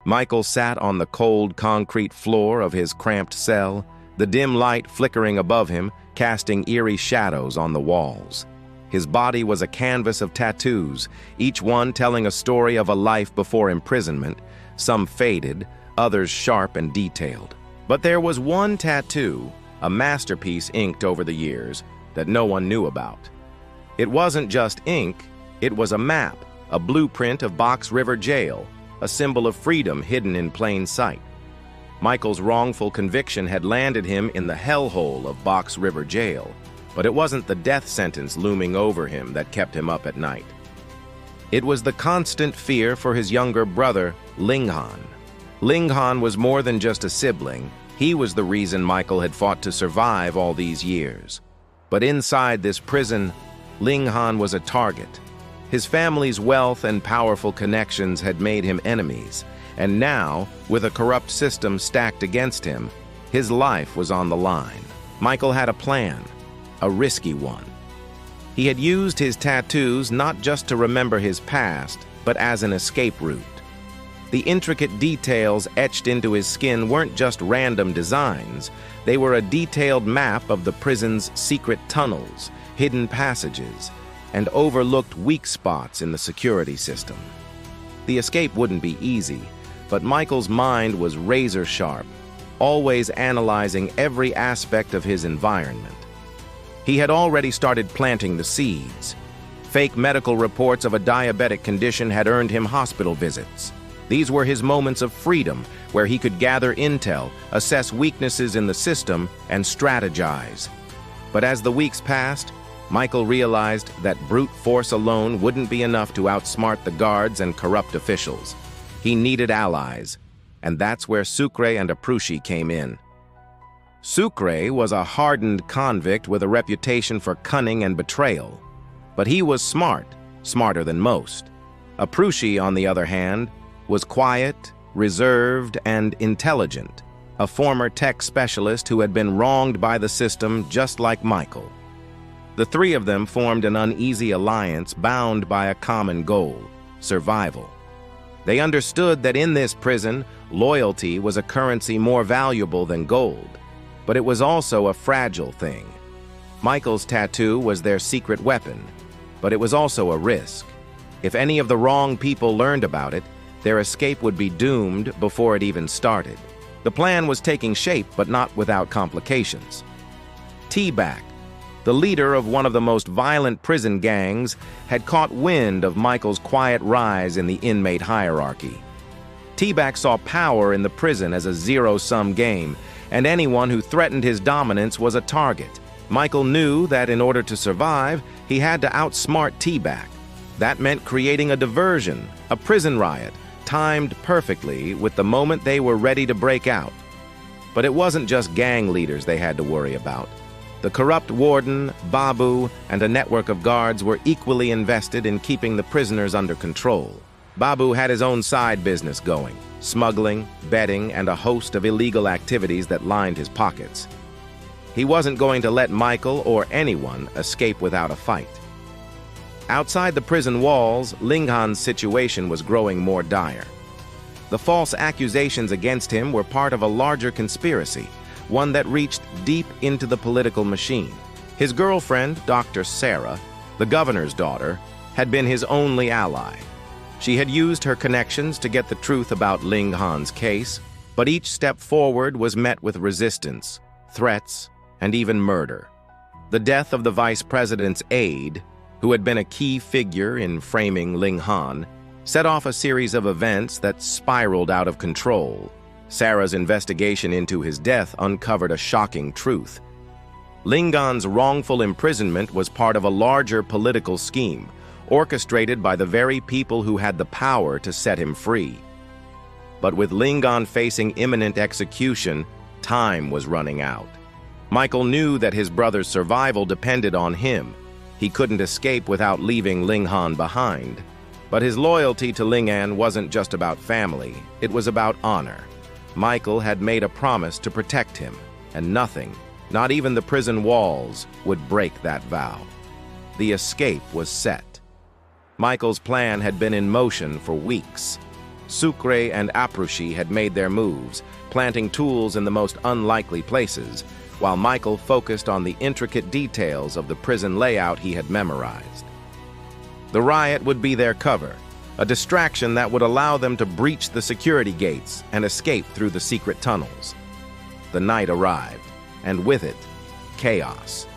Michael sat on the cold concrete floor of his cramped cell, the dim light flickering above him, casting eerie shadows on the walls. His body was a canvas of tattoos, each one telling a story of a life before imprisonment, some faded, others sharp and detailed. But there was one tattoo, a masterpiece inked over the years, that no one knew about. It wasn't just ink, it was a map, a blueprint of Box River Jail, a symbol of freedom hidden in plain sight. Michael's wrongful conviction had landed him in the hellhole of Box River Jail, but it wasn't the death sentence looming over him that kept him up at night. It was the constant fear for his younger brother, Linghan. Linghan was more than just a sibling. He was the reason Michael had fought to survive all these years. But inside this prison, Linghan was a target. His family's wealth and powerful connections had made him enemies, and now, with a corrupt system stacked against him, his life was on the line. Michael had a plan, a risky one. He had used his tattoos not just to remember his past, but as an escape route. The intricate details etched into his skin weren't just random designs. They were a detailed map of the prison's secret tunnels, hidden passages, and overlooked weak spots in the security system. The escape wouldn't be easy, but Michael's mind was razor sharp, always analyzing every aspect of his environment. He had already started planting the seeds. Fake medical reports of a diabetic condition had earned him hospital visits. These were his moments of freedom, where he could gather intel, assess weaknesses in the system, and strategize. But as the weeks passed, Michael realized that brute force alone wouldn't be enough to outsmart the guards and corrupt officials. He needed allies, and that's where Sucre and Aprushi came in. Sucre was a hardened convict with a reputation for cunning and betrayal, but he was smart, smarter than most. Aprushi, on the other hand, was quiet, reserved, and intelligent, a former tech specialist who had been wronged by the system just like Michael. The three of them formed an uneasy alliance bound by a common goal: survival. They understood that in this prison, loyalty was a currency more valuable than gold, but it was also a fragile thing. Michael's tattoo was their secret weapon, but it was also a risk. If any of the wrong people learned about it, their escape would be doomed before it even started. The plan was taking shape, but not without complications. T-Back, the leader of one of the most violent prison gangs, had caught wind of Michael's quiet rise in the inmate hierarchy. T-Back saw power in the prison as a zero-sum game, and anyone who threatened his dominance was a target. Michael knew that in order to survive, he had to outsmart T-Back. That meant creating a diversion, a prison riot, timed perfectly with the moment they were ready to break out. But it wasn't just gang leaders they had to worry about. The corrupt warden, Babu, and a network of guards were equally invested in keeping the prisoners under control. Babu had his own side business going: smuggling, betting, and a host of illegal activities that lined his pockets. He wasn't going to let Michael or anyone escape without a fight. Outside the prison walls, Linghan's situation was growing more dire. The false accusations against him were part of a larger conspiracy, one that reached deep into the political machine. His girlfriend, Dr. Sarah, the governor's daughter, had been his only ally. She had used her connections to get the truth about Linghan's case, but each step forward was met with resistance, threats, and even murder. The death of the vice president's aide, who had been a key figure in framing Linghan, set off a series of events that spiraled out of control. Sarah's investigation into his death uncovered a shocking truth. Linghan's wrongful imprisonment was part of a larger political scheme, orchestrated by the very people who had the power to set him free. But with Linghan facing imminent execution, time was running out. Michael knew that his brother's survival depended on him. He couldn't escape without leaving Linghan behind. But his loyalty to Linghan wasn't just about family, it was about honor. Michael had made a promise to protect him, and nothing, not even the prison walls, would break that vow. The escape was set. Michael's plan had been in motion for weeks. Sucre and Aprushi had made their moves, planting tools in the most unlikely places, while Michael focused on the intricate details of the prison layout he had memorized. The riot would be their cover, a distraction that would allow them to breach the security gates and escape through the secret tunnels. The night arrived, and with it, chaos.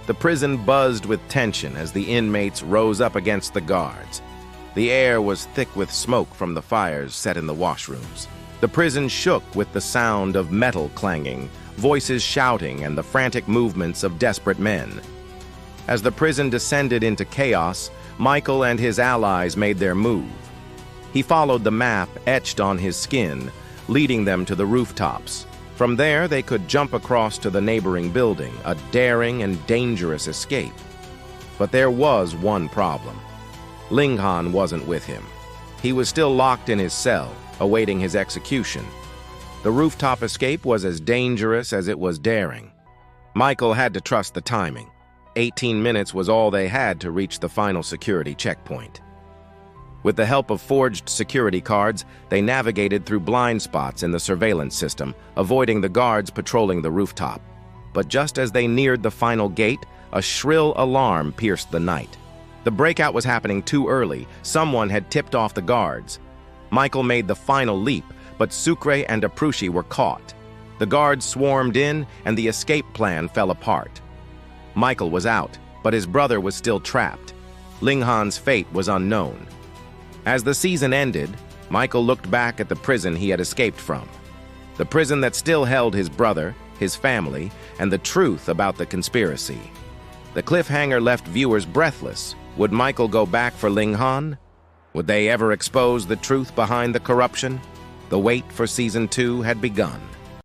The prison buzzed with tension as the inmates rose up against the guards. The air was thick with smoke from the fires set in the washrooms. The prison shook with the sound of metal clanging, voices shouting, and the frantic movements of desperate men. As the prison descended into chaos, Michael and his allies made their move. He followed the map etched on his skin, leading them to the rooftops. From there, they could jump across to the neighboring building, a daring and dangerous escape. But there was one problem. Linghan wasn't with him. He was still locked in his cell, awaiting his execution. The rooftop escape was as dangerous as it was daring. Michael had to trust the timing. 18 minutes was all they had to reach the final security checkpoint. With the help of forged security cards, they navigated through blind spots in the surveillance system, avoiding the guards patrolling the rooftop. But just as they neared the final gate, a shrill alarm pierced the night. The breakout was happening too early. Someone had tipped off the guards. Michael made the final leap, but Sucre and Aprushi were caught. The guards swarmed in, and the escape plan fell apart. Michael was out, but his brother was still trapped. Linghan's fate was unknown. As the season ended, Michael looked back at the prison he had escaped from. The prison that still held his brother, his family, and the truth about the conspiracy. The cliffhanger left viewers breathless. Would Michael go back for Linghan? Would they ever expose the truth behind the corruption? The wait for Season 2 had begun.